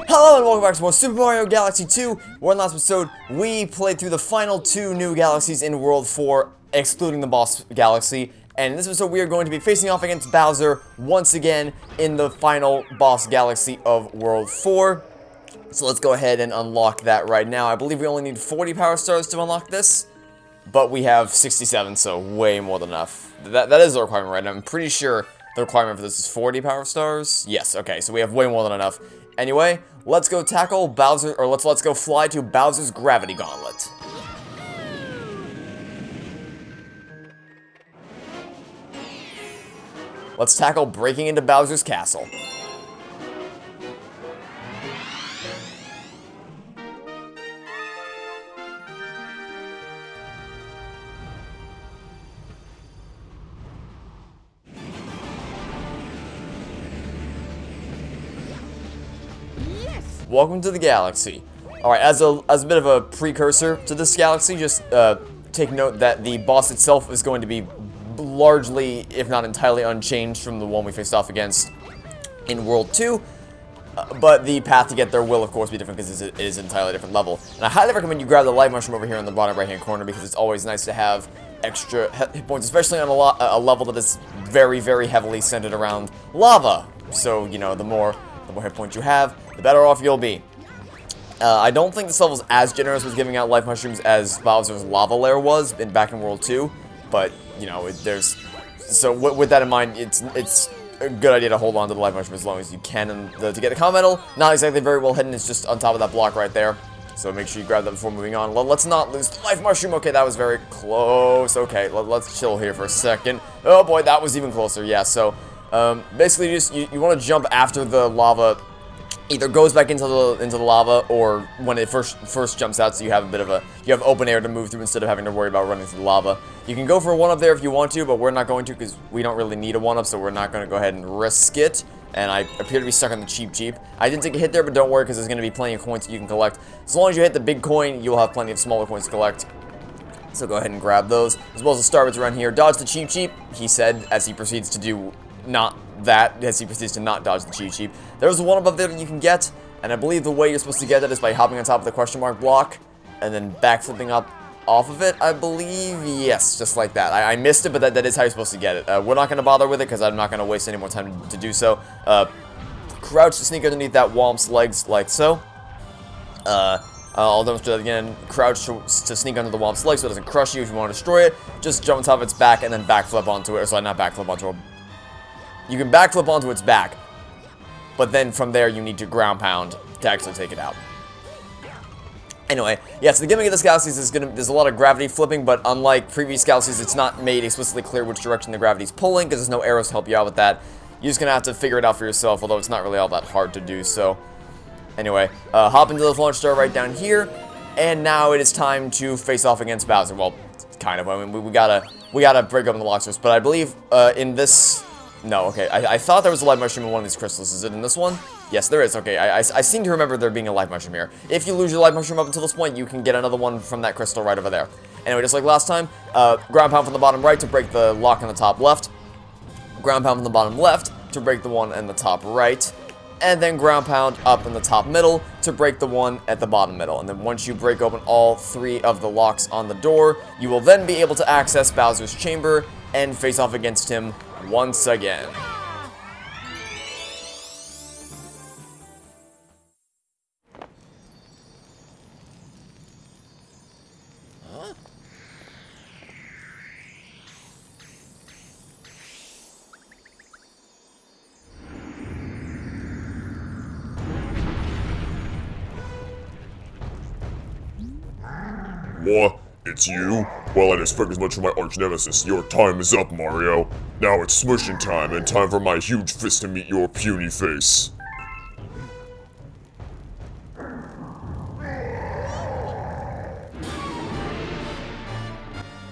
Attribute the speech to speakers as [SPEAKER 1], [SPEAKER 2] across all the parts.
[SPEAKER 1] Hello and welcome back to more Super Mario Galaxy 2, where in the last episode, we played through the final two new galaxies in World 4, excluding the boss galaxy, and in this episode we are going to be facing off against Bowser once again in the final boss galaxy of World 4. So let's go ahead and unlock that right now. I believe we only need 40 power stars to unlock this, but we have 67, so way more than enough. That is the requirement, right? I'm pretty sure the requirement for this is 40 power stars. Yes, okay, so we have way more than enough. Anyway, let's go tackle Bowser, or let's go fly to Bowser's Gravity Gauntlet. Let's tackle breaking into Bowser's castle. Welcome to the galaxy. Alright, as a bit of a precursor to this galaxy, just take note that the boss itself is going to be largely, if not entirely, unchanged from the one we faced off against in World 2. But the path to get there will, of course, be different because it is an entirely different level. And I highly recommend you grab the light mushroom over here in the bottom right-hand corner because it's always nice to have extra hit points, especially on a level that is very, very heavily centered around lava. So, you know, the more hit points you have, the better off you'll be. I don't think this level is as generous with giving out life mushrooms as Bowser's lava lair was back in World 2, but, you know, so with that in mind, it's a good idea to hold on to the life mushroom as long as you can, and to get the comet medal, not exactly very well hidden, it's just on top of that block right there, so make sure you grab that before moving on. Let's not lose the life mushroom. Okay, that was very close. Okay, let's chill here for a second. Oh boy, that was even closer. Yeah, so basically, you want to jump after the lava either goes back into the lava, or when it first jumps out, so you have a bit of you have open air to move through instead of having to worry about running through the lava. You can go for a one-up there if you want to, but we're not going to because we don't really need a one-up, so we're not going to go ahead and risk it. And I appear to be stuck on the cheap. I did take a hit there, but don't worry because there's going to be plenty of coins that you can collect. As long as you hit the big coin, you'll have plenty of smaller coins to collect. So go ahead and grab those, as well as the star bits around here. Dodge the cheap, he said, as he proceeds to do not that, as he proceeds to not dodge the cheap. There's one above there that you can get, and I believe the way you're supposed to get that is by hopping on top of the question mark block, and then backflipping up off of it, I believe. Yes, just like that. I missed it, but that is how you're supposed to get it. We're not going to bother with it, because I'm not going to waste any more time to do so. Crouch to sneak underneath that Womp's legs, like so. I'll demonstrate that again. Crouch to sneak under the Womp's legs so it doesn't crush you if you want to destroy it. Just jump on top of its back, and then backflip onto it. Or sorry, not backflip onto it. You can backflip onto its back, but then from there you need to ground pound to actually take it out. Anyway, yeah, so the gimmick of this galaxy is there's a lot of gravity flipping, but unlike previous galaxies, it's not made explicitly clear which direction the gravity's pulling, because there's no arrows to help you out with that. You're just going to have to figure it out for yourself, although it's not really all that hard to do, so. Anyway, hop into the launch star right down here, and now it is time to face off against Bowser. Well, kind of. I mean, we gotta break open the lock stars, but I believe in this. No, okay, I thought there was a life mushroom in one of these crystals. Is it in this one? Yes, there is. Okay, I seem to remember there being a life mushroom here. If you lose your life mushroom up until this point, you can get another one from that crystal right over there. Anyway, just like last time, ground pound from the bottom right to break the lock on the top left. Ground pound from the bottom left to break the one in the top right. And then ground pound up in the top middle to break the one at the bottom middle. And then once you break open all three of the locks on the door, you will then be able to access Bowser's chamber and face off against him once again. Huh?
[SPEAKER 2] What? It's you? Well, I'd expect as much from my arch nemesis. Your time is up, Mario. Now it's smushing time, and time for my huge fist to meet your puny face.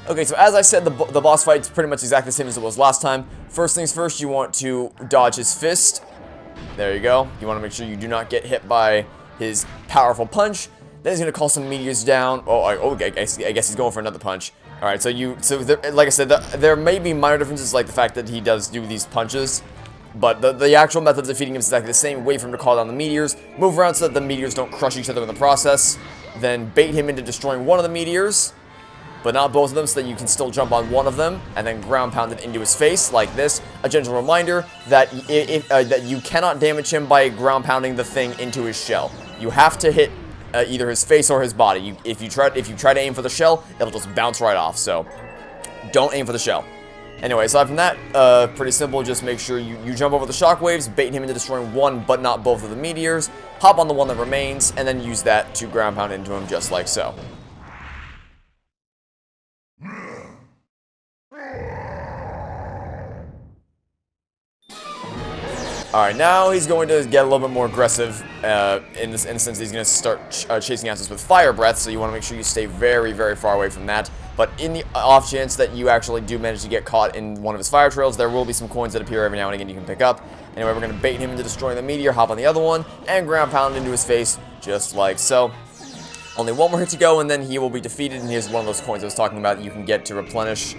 [SPEAKER 1] Okay, so as I said, the boss fight's pretty much exactly the same as it was last time. First things first, you want to dodge his fist. There you go. You want to make sure you do not get hit by his powerful punch. Then he's going to call some meteors down. I guess he's going for another punch. Alright, so like I said, there may be minor differences, like the fact that he does do these punches. But the actual method of defeating him is exactly the same. Wait for him to call down the meteors, move around so that the meteors don't crush each other in the process, then bait him into destroying one of the meteors, but not both of them, so that you can still jump on one of them, and then ground pound it into his face, like this. A gentle reminder that that you cannot damage him by ground pounding the thing into his shell. You have to hit either his face or his body. If you try to aim for the shell, it'll just bounce right off, so don't aim for the shell. Anyway, aside from that, pretty simple. Just make sure you jump over the shockwaves, bait him into destroying one but not both of the meteors, hop on the one that remains, and then use that to ground pound into him just like so. Alright, now he's going to get a little bit more aggressive. In this instance, he's going to start chasing after us with fire breath, so you want to make sure you stay very, very far away from that. But in the off chance that you actually do manage to get caught in one of his fire trails, there will be some coins that appear every now and again you can pick up. Anyway, we're going to bait him into destroying the meteor, hop on the other one, and ground pound into his face, just like so. Only one more hit to go, and then he will be defeated, and here's one of those coins I was talking about that you can get to replenish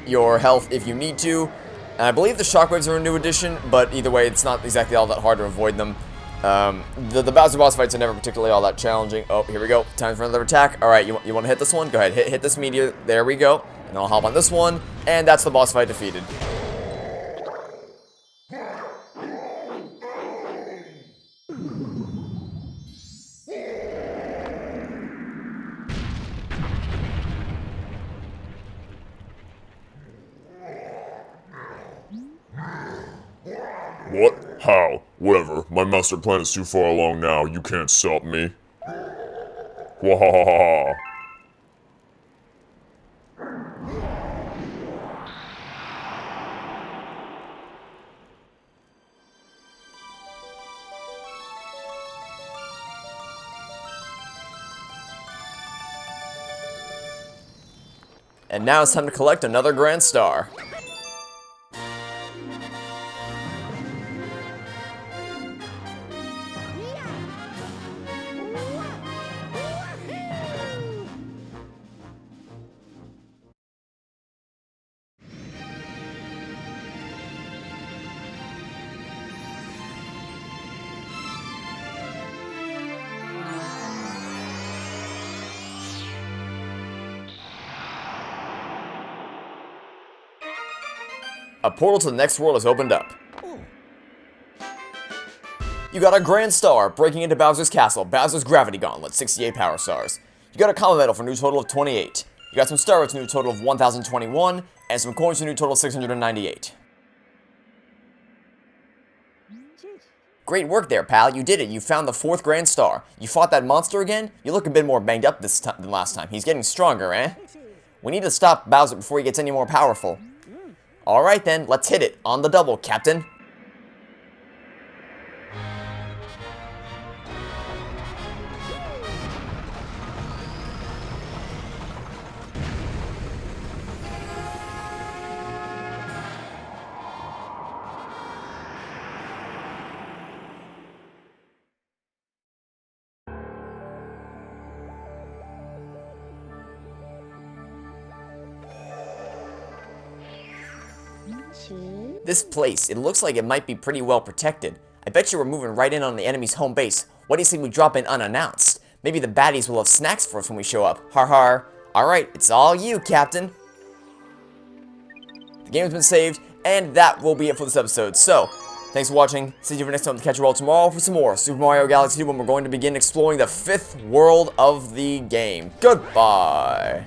[SPEAKER 1] your health if you need to. And I believe the shockwaves are a new addition, but either way, it's not exactly all that hard to avoid them. The Bowser boss fights are never particularly all that challenging. Oh, here we go. Time for another attack. Alright, you want to hit this one? Go ahead, hit this meteor. There we go. And I'll hop on this one, and that's the boss fight defeated.
[SPEAKER 2] What? How? Whatever. My master plan is too far along now. You can't stop me. Wahahaha.
[SPEAKER 1] And now it's time to collect another Grand Star. A portal to the next world has opened up. You got a Grand Star, breaking into Bowser's Castle, Bowser's Gravity Gauntlet, 68 Power Stars. You got a Combat Medal for a new total of 28. You got some Star Rates for a new total of 1,021, and some coins for a new total of 698. Great work there, pal. You did it. You found the 4th Grand Star. You fought that monster again? You look a bit more banged up this time than last time. He's getting stronger, eh? We need to stop Bowser before he gets any more powerful. Alright then, let's hit it. On the double, Captain. This place, it looks like it might be pretty well protected. I bet you we're moving right in on the enemy's home base. What do you say we drop in unannounced? Maybe the baddies will have snacks for us when we show up. Har har. Alright, it's all you, Captain. The game's been saved, and that will be it for this episode. So, thanks for watching. See you for next time to catch you all tomorrow for some more Super Mario Galaxy 2 when we're going to begin exploring the 5th world of the game. Goodbye.